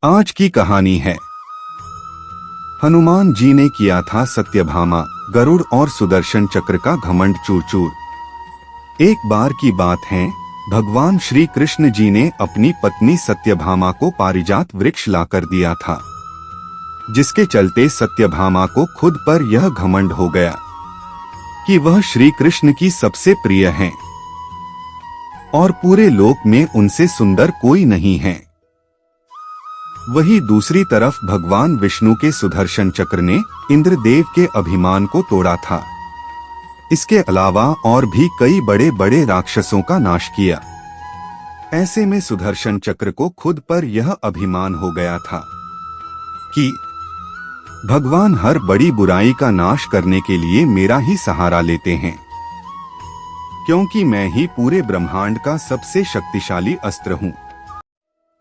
आज की कहानी है। हनुमान जी ने किया था सत्यभामा, गरुड़ और सुदर्शन चक्र का घमंड चूर चूर। एक बार की बात है, भगवान श्री कृष्ण जी ने अपनी पत्नी सत्यभामा को पारिजात वृक्ष लाकर दिया था, जिसके चलते सत्यभामा को खुद पर यह घमंड हो गया कि वह श्री कृष्ण की सबसे प्रिय हैं और पूरे लोक में उनसे सुंदर कोई नहीं है। वही दूसरी तरफ भगवान विष्णु के सुदर्शन चक्र ने इंद्रदेव के अभिमान को तोड़ा था। इसके अलावा और भी कई बड़े बड़े राक्षसों का नाश किया। ऐसे में सुदर्शन चक्र को खुद पर यह अभिमान हो गया था कि भगवान हर बड़ी बुराई का नाश करने के लिए मेरा ही सहारा लेते हैं, क्योंकि मैं ही पूरे ब्रह्मांड का सबसे शक्तिशाली अस्त्र हूँ।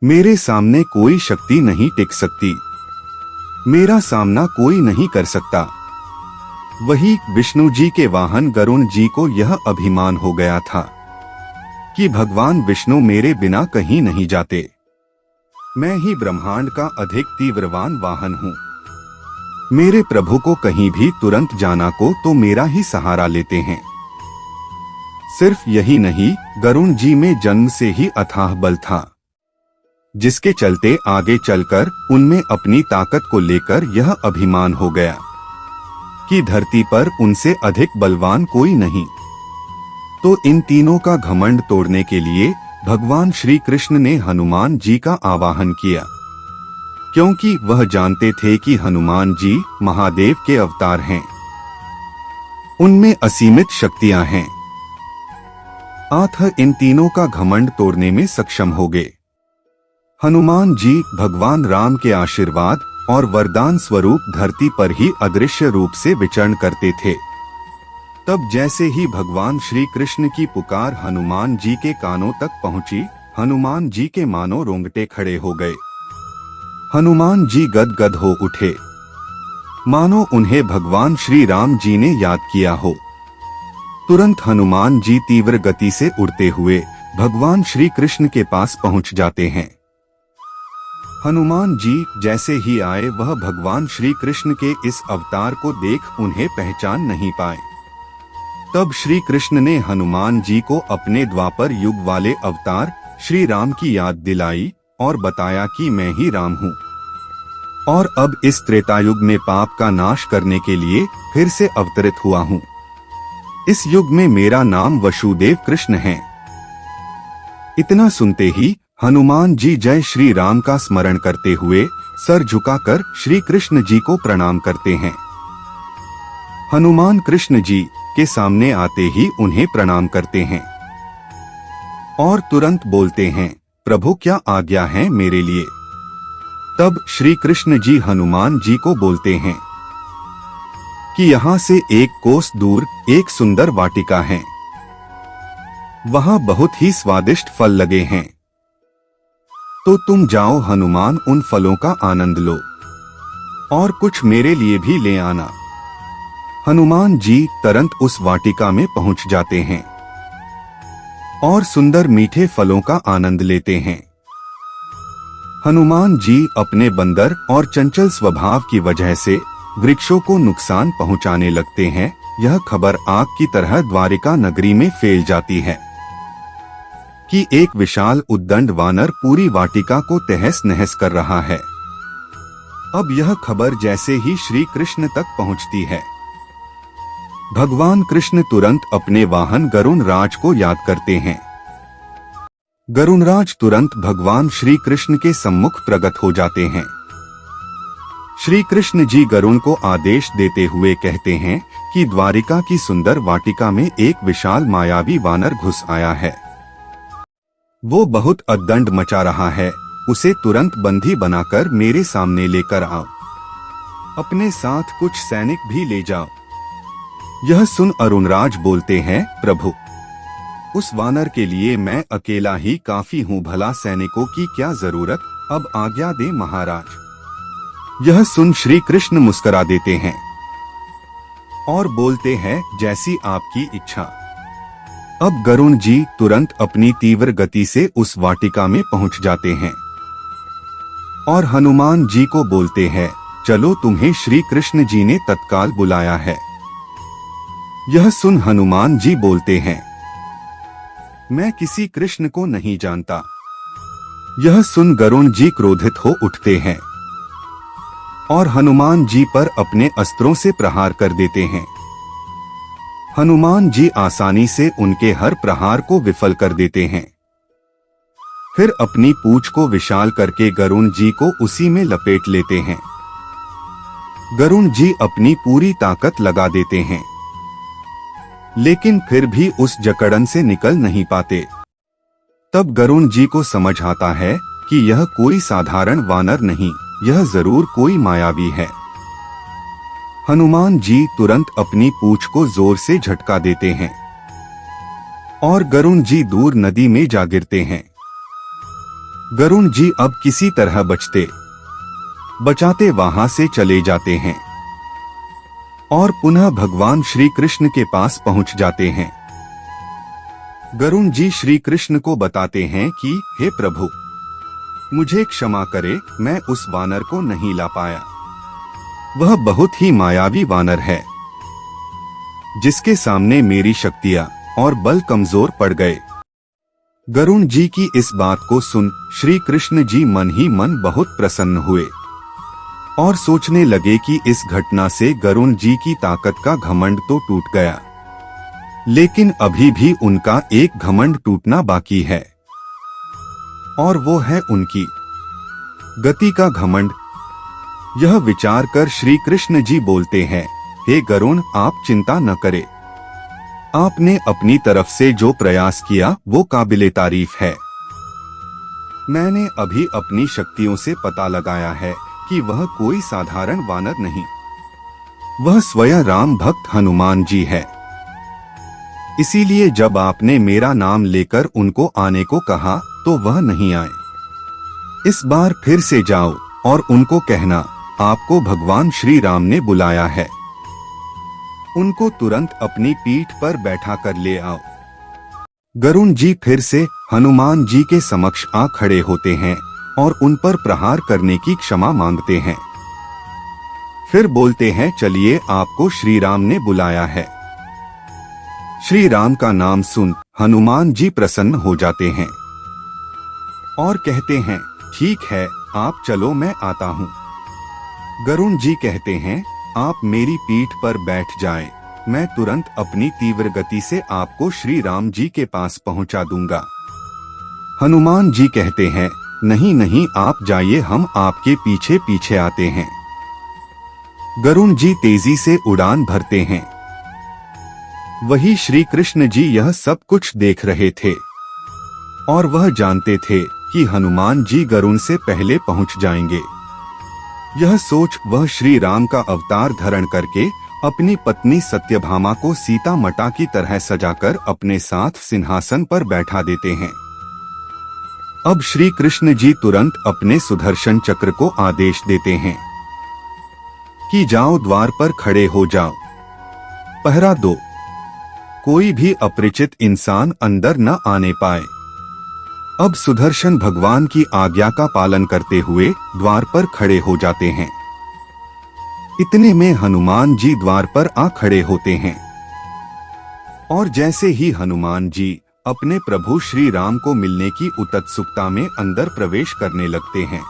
मेरे सामने कोई शक्ति नहीं टिक सकती, मेरा सामना कोई नहीं कर सकता। वही विष्णु जी के वाहन गरुण जी को यह अभिमान हो गया था कि भगवान विष्णु मेरे बिना कहीं नहीं जाते, मैं ही ब्रह्मांड का अधिक तीव्रवान वाहन हूँ। मेरे प्रभु को कहीं भी तुरंत जाना को तो मेरा ही सहारा लेते हैं। सिर्फ यही नहीं, गरुण जी में जन्म से ही अथाह बल था, जिसके चलते आगे चलकर उनमें अपनी ताकत को लेकर यह अभिमान हो गया कि धरती पर उनसे अधिक बलवान कोई नहीं। तो इन तीनों का घमंड तोड़ने के लिए भगवान श्री कृष्ण ने हनुमान जी का आवाहन किया, क्योंकि वह जानते थे कि हनुमान जी महादेव के अवतार हैं, उनमें असीमित शक्तियां हैं। अतः इन तीनों का घमंड तोड़ने में सक्षम हो गए। हनुमान जी भगवान राम के आशीर्वाद और वरदान स्वरूप धरती पर ही अदृश्य रूप से विचरण करते थे। तब जैसे ही भगवान श्री कृष्ण की पुकार हनुमान जी के कानों तक पहुंची, हनुमान जी के मानो रोंगटे खड़े हो गए। हनुमान जी गदगद हो उठे, मानो उन्हें भगवान श्री राम जी ने याद किया हो। तुरंत हनुमान जी तीव्र गति से उड़ते हुए भगवान श्री कृष्ण के पास पहुंच जाते हैं। हनुमान जी जैसे ही आए, वह भगवान श्री कृष्ण के इस अवतार को देख उन्हें पहचान नहीं पाए। तब श्री कृष्ण ने हनुमान जी को अपने द्वापर युग वाले अवतार श्री राम की याद दिलाई और बताया कि मैं ही राम हूँ और अब इस त्रेतायुग में पाप का नाश करने के लिए फिर से अवतरित हुआ हूँ। इस युग में मेरा नाम वसुदेव कृष्ण है। इतना सुनते ही हनुमान जी जय श्री राम का स्मरण करते हुए सर झुकाकर श्री कृष्ण जी को प्रणाम करते हैं। हनुमान कृष्ण जी के सामने आते ही उन्हें प्रणाम करते हैं और तुरंत बोलते हैं, प्रभु क्या आज्ञा है मेरे लिए। तब श्री कृष्ण जी हनुमान जी को बोलते हैं कि यहाँ से एक कोस दूर एक सुंदर वाटिका है, वहाँ बहुत ही स्वादिष्ट फल लगे हैं, तो तुम जाओ हनुमान, उन फलों का आनंद लो और कुछ मेरे लिए भी ले आना। हनुमान जी तुरंत उस वाटिका में पहुंच जाते हैं और सुंदर मीठे फलों का आनंद लेते हैं। हनुमान जी अपने बंदर और चंचल स्वभाव की वजह से वृक्षों को नुकसान पहुंचाने लगते हैं। यह खबर आग की तरह द्वारिका नगरी में फैल जाती है कि एक विशाल उद्दंड वानर पूरी वाटिका को तहस नहस कर रहा है। अब यह खबर जैसे ही श्री कृष्ण तक पहुंचती है, भगवान कृष्ण तुरंत अपने वाहन गरुण राज को याद करते हैं। गरुण राज तुरंत भगवान श्री कृष्ण के सम्मुख प्रकट हो जाते हैं। श्री कृष्ण जी गरुण को आदेश देते हुए कहते हैं कि द्वारिका की सुंदर वाटिका में एक विशाल मायावी वानर घुस आया है। वो बहुत अद्दंड मचा रहा है, उसे तुरंत बंदी बनाकर मेरे सामने लेकर आओ। अपने साथ कुछ सैनिक भी ले जाओ। यह सुन अरुणराज बोलते हैं, प्रभु उस वानर के लिए मैं अकेला ही काफी हूँ, भला सैनिकों की क्या जरूरत, अब आज्ञा दे महाराज। यह सुन श्री कृष्ण मुस्कुरा देते हैं और बोलते हैं, जैसी आपकी इच्छा। अब गरुण जी तुरंत अपनी तीव्र गति से उस वाटिका में पहुंच जाते हैं और हनुमान जी को बोलते हैं, चलो तुम्हें श्री कृष्ण जी ने तत्काल बुलाया है। यह सुन हनुमान जी बोलते हैं, मैं किसी कृष्ण को नहीं जानता। यह सुन गरुण जी क्रोधित हो उठते हैं और हनुमान जी पर अपने अस्त्रों से प्रहार कर देते हैं। हनुमान जी आसानी से उनके हर प्रहार को विफल कर देते हैं। फिर अपनी पूंछ को विशाल करके गरुण जी को उसी में लपेट लेते हैं। गरुण जी अपनी पूरी ताकत लगा देते हैं, लेकिन फिर भी उस जकड़न से निकल नहीं पाते। तब गरुण जी को समझ आता है कि यह कोई साधारण वानर नहीं, यह जरूर कोई मायावी है। हनुमान जी तुरंत अपनी पूंछ को जोर से झटका देते हैं और गरुण जी दूर नदी में जा गिरते हैं। गरुण जी अब किसी तरह बचाते वहां से चले जाते हैं और पुनः भगवान श्री कृष्ण के पास पहुंच जाते हैं। गरुण जी श्री कृष्ण को बताते हैं कि हे प्रभु, मुझे क्षमा करे, मैं उस वानर को नहीं ला पाया। वह बहुत ही मायावी वानर है, जिसके सामने मेरी शक्तियां और बल कमजोर पड़ गए। गरुण जी की इस बात को सुन श्री कृष्ण जी मन ही मन बहुत प्रसन्न हुए और सोचने लगे कि इस घटना से गरुण जी की ताकत का घमंड तो टूट गया, लेकिन अभी भी उनका एक घमंड टूटना बाकी है, और वो है उनकी गति का घमंड। यह विचार कर श्री कृष्ण जी बोलते हैं, हे गरुण, आप चिंता न करें। आपने अपनी तरफ से जो प्रयास किया वो काबिले तारीफ है। मैंने अभी अपनी शक्तियों से पता लगाया है कि वह कोई साधारण वानर नहीं, वह स्वयं राम भक्त हनुमान जी है। इसीलिए जब आपने मेरा नाम लेकर उनको आने को कहा तो वह नहीं आए। इस बार फिर से जाओ और उनको कहना, आपको भगवान श्री राम ने बुलाया है। उनको तुरंत अपनी पीठ पर बैठा कर ले आओ। गरुण जी फिर से हनुमान जी के समक्ष आ खड़े होते हैं और उन पर प्रहार करने की क्षमा मांगते हैं। फिर बोलते हैं, चलिए, आपको श्री राम ने बुलाया है। श्री राम का नाम सुन हनुमान जी प्रसन्न हो जाते हैं और कहते हैं, ठीक है, आप चलो, मैं आता हूँ। गरुण जी कहते हैं, आप मेरी पीठ पर बैठ जाएं, मैं तुरंत अपनी तीव्र गति से आपको श्री राम जी के पास पहुंचा दूंगा। हनुमान जी कहते हैं, नहीं नहीं, आप जाइए, हम आपके पीछे पीछे आते हैं। गरुण जी तेजी से उड़ान भरते हैं। वही श्री कृष्ण जी यह सब कुछ देख रहे थे और वह जानते थे कि हनुमान जी गरुण से पहले पहुंच जाएंगे। यह सोच वह श्री राम का अवतार धारण करके अपनी पत्नी सत्यभामा को सीता माता की तरह सजाकर अपने साथ सिंहासन पर बैठा देते हैं। अब श्री कृष्ण जी तुरंत अपने सुदर्शन चक्र को आदेश देते हैं कि जाओ, द्वार पर खड़े हो जाओ, पहरा दो, कोई भी अपरिचित इंसान अंदर न आने पाए। अब सुदर्शन भगवान की आज्ञा का पालन करते हुए द्वार पर खड़े हो जाते हैं। इतने में हनुमान जी द्वार पर आ खड़े होते हैं और जैसे ही हनुमान जी अपने प्रभु श्री राम को मिलने की उत्सुकता में अंदर प्रवेश करने लगते हैं,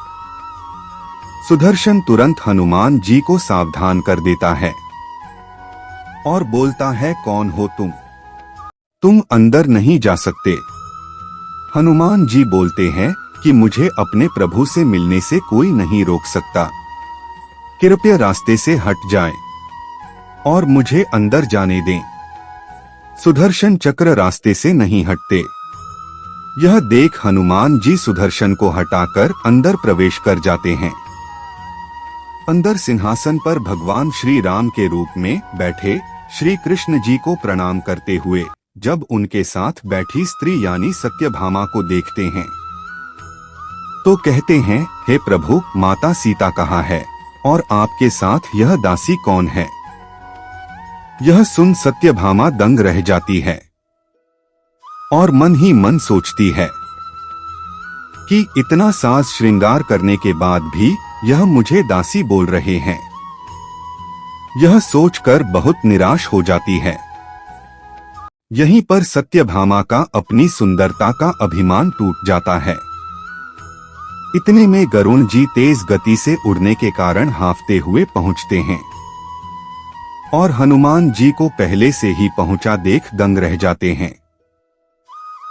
सुदर्शन तुरंत हनुमान जी को सावधान कर देता है और बोलता है, कौन हो तुम अंदर नहीं जा सकते। हनुमान जी बोलते हैं कि मुझे अपने प्रभु से मिलने से कोई नहीं रोक सकता, कृपया रास्ते से हट जाएं और मुझे अंदर जाने दें। सुदर्शन चक्र रास्ते से नहीं हटते। यह देख हनुमान जी सुदर्शन को हटाकर अंदर प्रवेश कर जाते हैं। अंदर सिंहासन पर भगवान श्री राम के रूप में बैठे श्री कृष्ण जी को प्रणाम करते हुए जब उनके साथ बैठी स्त्री यानी सत्यभामा को देखते हैं तो कहते हैं, हे प्रभु, माता सीता कहाँ है और आपके साथ यह दासी कौन है? यह सुन सत्यभामा दंग रह जाती है और मन ही मन सोचती है कि इतना साज श्रृंगार करने के बाद भी यह मुझे दासी बोल रहे हैं। यह सोचकर बहुत निराश हो जाती है। यहीं पर सत्यभामा का अपनी सुंदरता का अभिमान टूट जाता है। इतने में गरुण जी तेज गति से उड़ने के कारण हांफते हुए पहुंचते हैं और हनुमान जी को पहले से ही पहुंचा देख दंग रह जाते हैं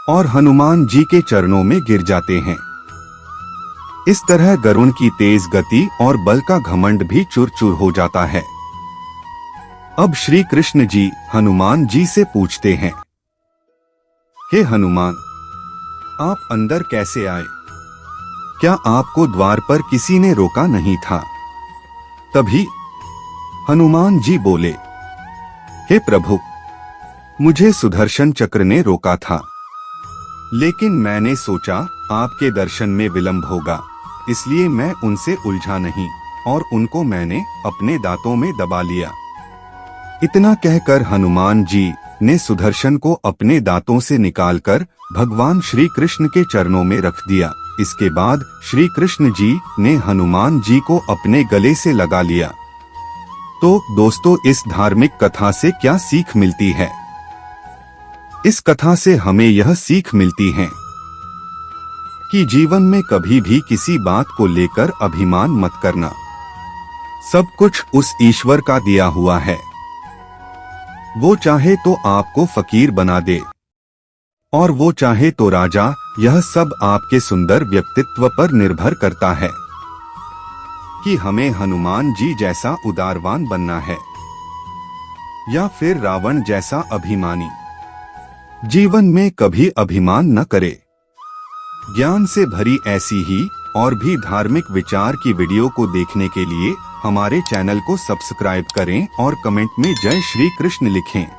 और हनुमान जी के चरणों में गिर जाते हैं। इस तरह गरुण की तेज गति और बल का घमंड भी चूर चूर हो जाता है। अब श्री कृष्ण जी हनुमान जी से पूछते हैं, हे हनुमान, आप अंदर कैसे आए? क्या आपको द्वार पर किसी ने रोका नहीं था? तभी हनुमान जी बोले, हे प्रभु, मुझे सुदर्शन चक्र ने रोका था, लेकिन मैंने सोचा आपके दर्शन में विलंब होगा, इसलिए मैं उनसे उलझा नहीं और उनको मैंने अपने दांतों में दबा लिया। इतना कहकर हनुमान जी ने सुदर्शन को अपने दांतों से निकालकर भगवान श्री कृष्ण के चरणों में रख दिया। इसके बाद श्री कृष्ण जी ने हनुमान जी को अपने गले से लगा लिया। तो दोस्तों, इस धार्मिक कथा से क्या सीख मिलती है? इस कथा से हमें यह सीख मिलती है कि जीवन में कभी भी किसी बात को लेकर अभिमान मत करना। सब कुछ उस ईश्वर का दिया हुआ है। वो चाहे तो आपको फकीर बना दे और वो चाहे तो राजा। यह सब आपके सुंदर व्यक्तित्व पर निर्भर करता है कि हमें हनुमान जी जैसा उदारवान बनना है या फिर रावण जैसा अभिमानी। जीवन में कभी अभिमान न करे। ज्ञान से भरी ऐसी ही और भी धार्मिक विचार की वीडियो को देखने के लिए हमारे चैनल को सब्सक्राइब करें और कमेंट में जय श्री कृष्ण लिखें।